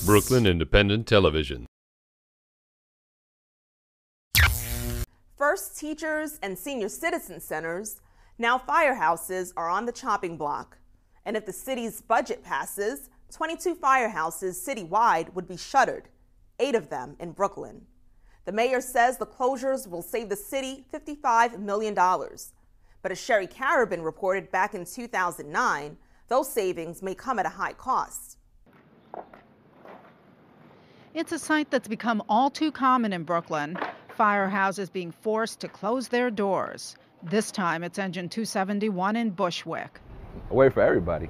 Brooklyn Independent Television. First teachers and senior citizen centers, now firehouses, are on the chopping block. And if the city's budget passes, 22 firehouses citywide would be shuttered, 8 of them in Brooklyn. The mayor says the closures will save the city $55 million. But as Sherry Carabin reported back in 2009, those savings may come at a high cost. It's a sight that's become all too common in Brooklyn, firehouses being forced to close their doors. This time it's Engine 271 in Bushwick. A way for everybody,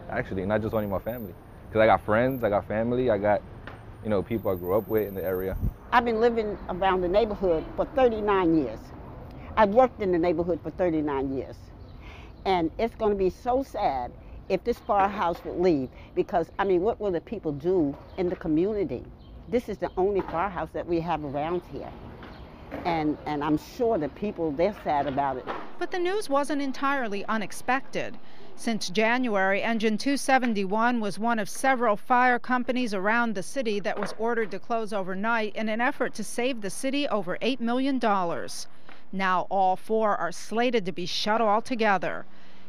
actually, not just only my family. Because I got friends, I got family, I got, people I grew up with in the area. I've been living around the neighborhood for 39 years. I've worked in the neighborhood for 39 years. And it's going to be so sad if this firehouse would leave, because, what will the people do in the community? This is the only firehouse that we have around here. And I'm sure the people, they're sad about it. But the news wasn't entirely unexpected. Since January, Engine 271 was one of several fire companies around the city that was ordered to close overnight in an effort to save the city over $8 million. Now all 4 are slated to be shut altogether.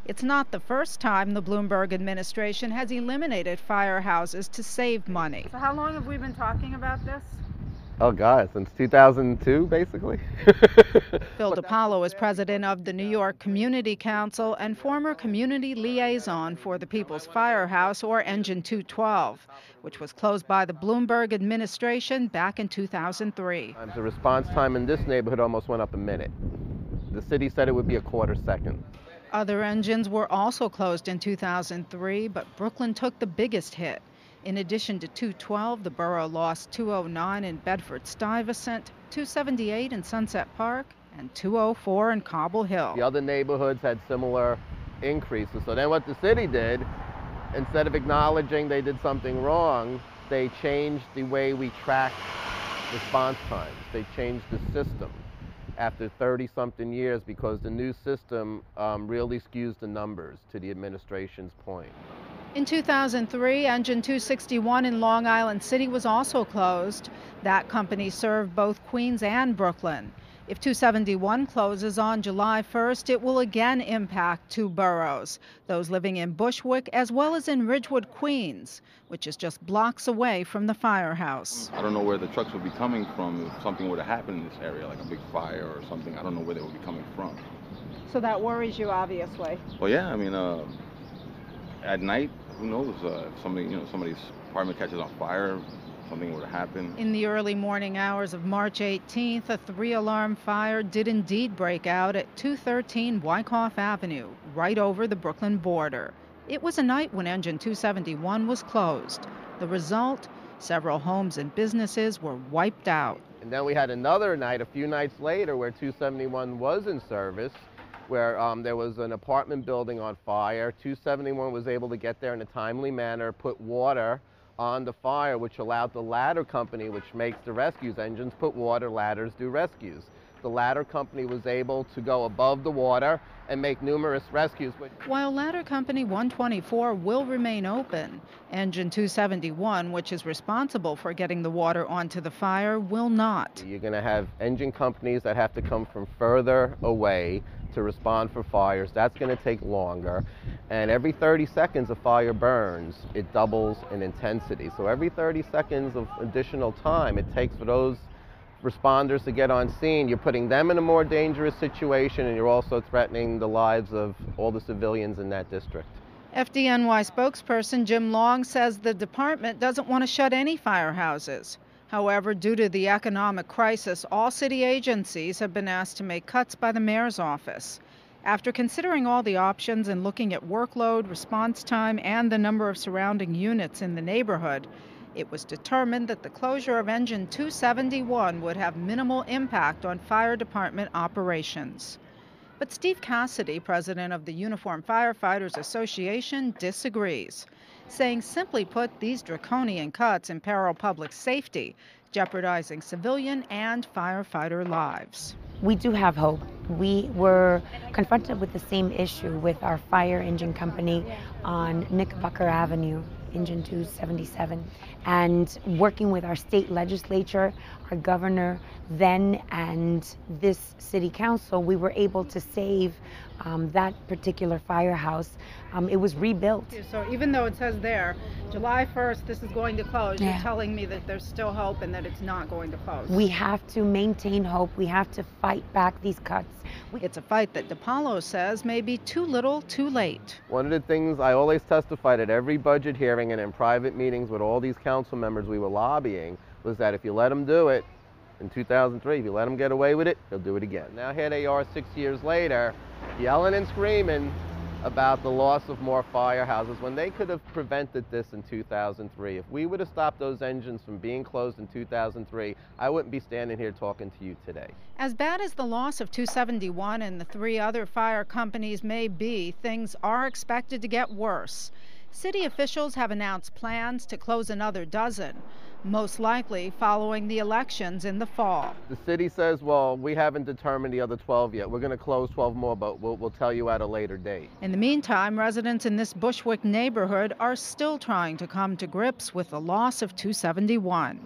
It's not the first time the Bloomberg administration has eliminated firehouses to save money. So how long have we been talking about this? Oh, God, since 2002, basically. Phil DiPaolo is president of the New York Community Council and former community liaison for the People's Firehouse, or Engine 212, which was closed by the Bloomberg administration back in 2003. The response time in this neighborhood almost went up a minute. The city said it would be a quarter second. Other engines were also closed in 2003, but Brooklyn took the biggest hit. In addition to 212, the borough lost 209 in Bedford-Stuyvesant, 278 in Sunset Park, and 204 in Cobble Hill. The other neighborhoods had similar increases. So then what the city did, instead of acknowledging they did something wrong, they changed the way we track response times. They changed the system after 30-something years, because the new system really skews the numbers, to the administration's point. In 2003, Engine 261 in Long Island City was also closed. That company served both Queens and Brooklyn. If 271 closes on July 1st, it will again impact 2 boroughs, those living in Bushwick as well as in Ridgewood, Queens, which is just blocks away from the firehouse. I don't know where the trucks would be coming from if something were to happen in this area, like a big fire or something. I don't know where they would be coming from. So that worries you, obviously. Well, yeah, at night, who knows, if somebody's apartment catches on fire, something were to happen. In the early morning hours of March 18th, a 3-alarm fire did indeed break out at 213 Wyckoff Avenue, right over the Brooklyn border. It was a night when Engine 271 was closed. The result, several homes and businesses were wiped out. And then we had another night, a few nights later, where 271 was in service, where there was an apartment building on fire. 271 was able to get there in a timely manner, put water on the fire, which allowed the ladder company, which makes the rescues engines, put water, ladders, do rescues. The ladder company was able to go above the water and make numerous rescues. While ladder company 124 will remain open, Engine 271, which is responsible for getting the water onto the fire, will not. You're going to have engine companies that have to come from further away to respond for fires. That's going to take longer. And every 30 seconds a fire burns, it doubles in intensity. So every 30 seconds of additional time it takes for those responders to get on scene, you're putting them in a more dangerous situation, and you're also threatening the lives of all the civilians in that district. FDNY spokesperson Jim Long says the department doesn't want to shut any firehouses. However, due to the economic crisis, all city agencies have been asked to make cuts by the mayor's office. After considering all the options and looking at workload, response time, and the number of surrounding units in the neighborhood, it was determined that the closure of Engine 271 would have minimal impact on fire department operations. But Steve Cassidy, president of the Uniformed Firefighters Association, disagrees, saying simply put, these draconian cuts imperil public safety, jeopardizing civilian and firefighter lives. We do have hope. We were confronted with the same issue with our fire engine company on Knickerbocker Avenue Engine 277. And working with our state legislature, our governor then, and this city council, we were able to save that particular firehouse. It was rebuilt. So even though it says there, July 1st, this is going to close, Yeah. you're telling me that there's still hope and that it's not going to close. We have to maintain hope. We have to fight back these cuts. It's a fight that DePaulo says may be too little, too late. One of the things I always testified at every budget hearing and in private meetings with all these council members we were lobbying was that if you let them do it in 2003, if you let them get away with it, they'll do it again. Now here they are 6 years later, yelling and screaming about the loss of more firehouses when they could have prevented this in 2003. If we would have stopped those engines from being closed in 2003, I wouldn't be standing here talking to you today. As bad as the loss of 271 and the 3 other fire companies may be, things are expected to get worse. City officials have announced plans to close another dozen, most likely following the elections in the fall. The city says, well, we haven't determined the other 12 yet. We're going to close 12 more, but we'll tell you at a later date. In the meantime, residents in this Bushwick neighborhood are still trying to come to grips with the loss of 271.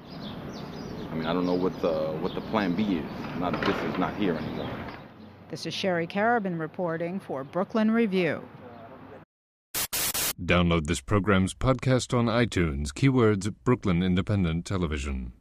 I mean, I don't know what the plan B is. This is not here anymore. This is Sherry Carabin reporting for Brooklyn Review. Download this program's podcast on iTunes. Keywords Brooklyn Independent Television.